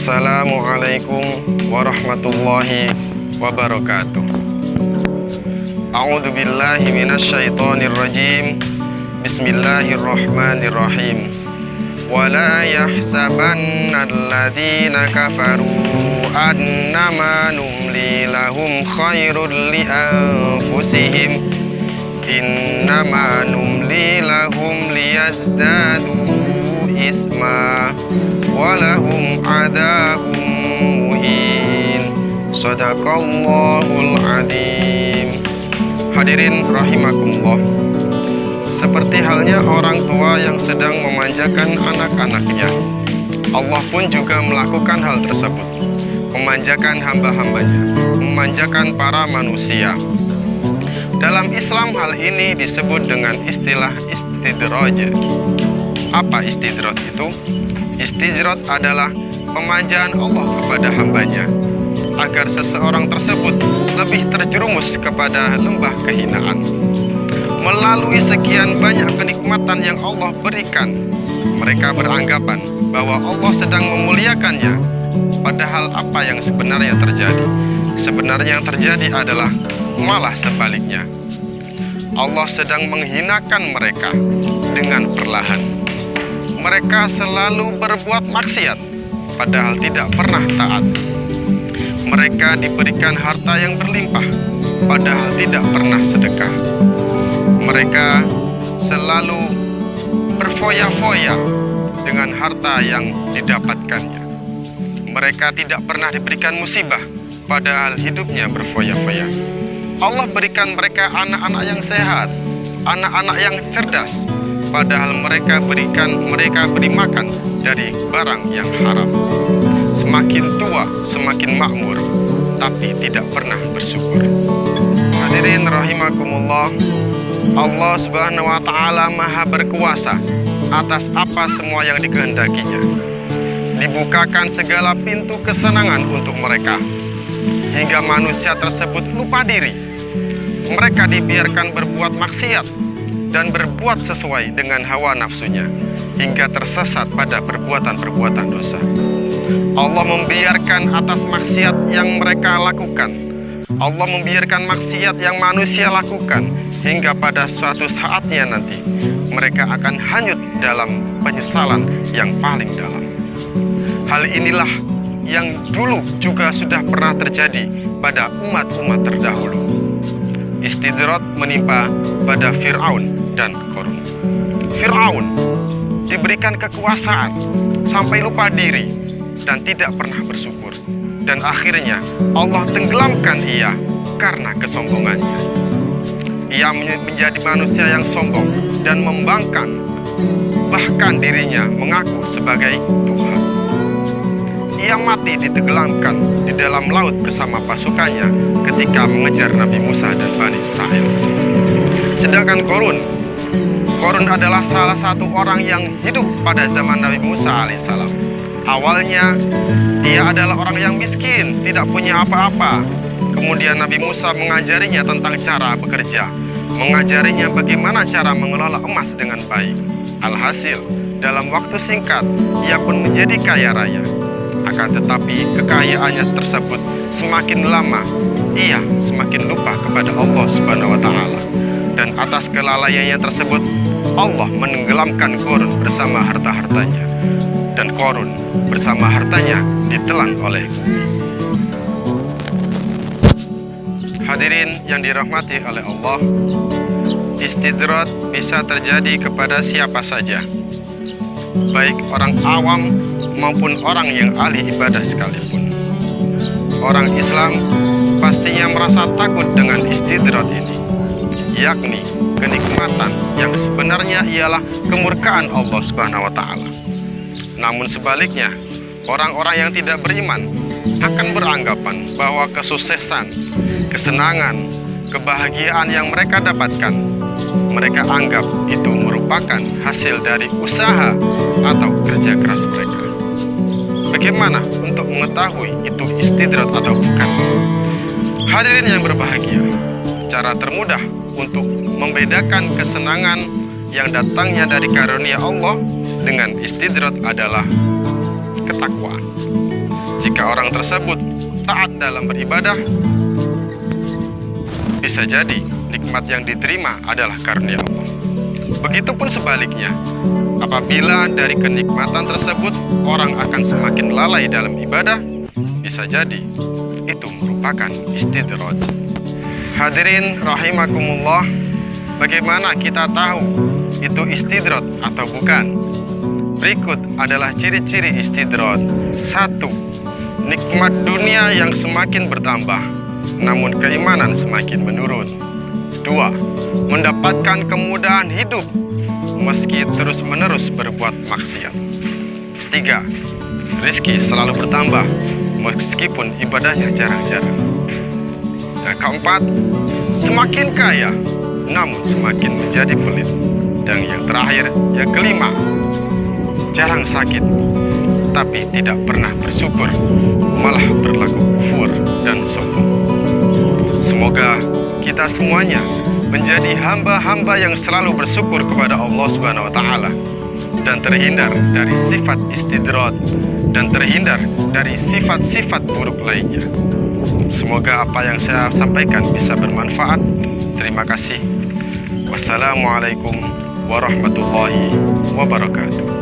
Assalamualaikum warahmatullahi wabarakatuh. A'udzu billahi minasyaitonir rajim. Bismillahirrahmanirrahim. Wala yahsabanna alladzina kafaru annama numli lahum khairul li anfusihim innama numli lahum liyazdadu isma walahum adabun muhin. Shadaqallahul adzim. Hadirin rahimakumullah, seperti halnya orang tua yang sedang memanjakan anak-anaknya, Allah pun juga melakukan hal tersebut, memanjakan hamba-hambanya, memanjakan para manusia. Dalam Islam hal ini disebut dengan istilah istidraj. Apa istidraj itu? Istidraj adalah pemanjaan Allah kepada hambanya agar seseorang tersebut lebih terjerumus kepada lembah kehinaan. Melalui sekian banyak kenikmatan yang Allah berikan, mereka beranggapan bahwa Allah sedang memuliakannya, padahal apa yang sebenarnya terjadi? Sebenarnya yang terjadi adalah malah sebaliknya. Allah sedang menghinakan mereka dengan perlahan. Mereka selalu berbuat maksiat, padahal tidak pernah taat. Mereka diberikan harta yang berlimpah, padahal tidak pernah sedekah. Mereka selalu berfoya-foya dengan harta yang didapatkannya. Mereka tidak pernah diberikan musibah, padahal hidupnya berfoya-foya. Allah berikan mereka anak-anak yang sehat, anak-anak yang cerdas, padahal mereka beri makan dari barang yang haram. Semakin tua, semakin makmur, tapi tidak pernah bersyukur. Hadirin rahimakumullah, Allah Subhanahu wa Ta'ala Maha berkuasa atas apa semua yang dikehendakinya. Dibukakan segala pintu kesenangan untuk mereka, hingga manusia tersebut lupa diri. Mereka dibiarkan berbuat maksiat dan berbuat sesuai dengan hawa nafsunya, hingga tersesat pada perbuatan-perbuatan dosa. Allah membiarkan atas maksiat yang mereka lakukan. Allah membiarkan maksiat yang manusia lakukan, hingga pada suatu saatnya nanti mereka akan hanyut dalam penyesalan yang paling dalam. Hal inilah yang dulu juga sudah pernah terjadi pada umat-umat terdahulu. Istidraj menimpa pada Fir'aun dan Qarun. Fir'aun diberikan kekuasaan sampai lupa diri dan tidak pernah bersyukur, dan akhirnya Allah tenggelamkan ia karena kesombongannya. Ia menjadi manusia yang sombong dan membangkang, bahkan dirinya mengaku sebagai Tuhan. Ia mati ditenggelamkan di dalam laut bersama pasukannya ketika mengejar Nabi Musa dan Bani Israel. Sedangkan Qarun adalah salah satu orang yang hidup pada zaman Nabi Musa alaihissalam. Awalnya dia adalah orang yang miskin, tidak punya apa-apa. Kemudian Nabi Musa mengajarinya tentang cara bekerja, mengajarinya bagaimana cara mengelola emas dengan baik. Alhasil, dalam waktu singkat, ia pun menjadi kaya raya. Akan tetapi kekayaannya tersebut semakin lama, ia semakin lupa kepada Allah Subhanahu wa Ta'ala. Dan atas kelalaiannya tersebut, Allah menenggelamkan Qarun bersama harta-hartanya. Dan Qarun bersama hartanya ditelan oleh bumi. Hadirin yang dirahmati oleh Allah, istidraj bisa terjadi kepada siapa saja, baik orang awam maupun orang yang ahli ibadah sekalipun. Orang Islam pastinya merasa takut dengan istidraj ini, yakni kenikmatan yang sebenarnya ialah kemurkaan Allah Subhanahu wa Ta'ala. Namun sebaliknya, orang-orang yang tidak beriman akan beranggapan bahwa kesuksesan, kesenangan, kebahagiaan yang mereka dapatkan, mereka anggap itu merupakan hasil dari usaha atau kerja keras mereka. Bagaimana untuk mengetahui itu istidraj atau bukan? Hadirin yang berbahagia, cara termudah untuk membedakan kesenangan yang datangnya dari karunia Allah dengan istidraj adalah ketakwaan. Jika orang tersebut taat dalam beribadah, bisa jadi nikmat yang diterima adalah karunia Allah. Begitupun sebaliknya, apabila dari kenikmatan tersebut orang akan semakin lalai dalam ibadah, bisa jadi itu merupakan istidraj. Hadirin rahimakumullah, bagaimana kita tahu itu istidraj atau bukan? Berikut adalah ciri-ciri istidraj. 1. Nikmat dunia yang semakin bertambah, namun keimanan semakin menurun. 2. Mendapatkan kemudahan hidup meski terus-menerus berbuat maksiat. 3. Rizki selalu bertambah meskipun ibadahnya jarang-jarang. Dan keempat, semakin kaya namun semakin menjadi pelit. Dan yang terakhir, yang kelima, jarang sakit tapi tidak pernah bersyukur, malah berlaku kufur dan sombong. Semoga kita semuanya menjadi hamba-hamba yang selalu bersyukur kepada Allah Subhanahu wa taala dan terhindar dari sifat istidraj dan terhindar dari sifat-sifat buruk lainnya. Semoga apa yang saya sampaikan bisa bermanfaat. Terima kasih. Wassalamualaikum warahmatullahi wabarakatuh.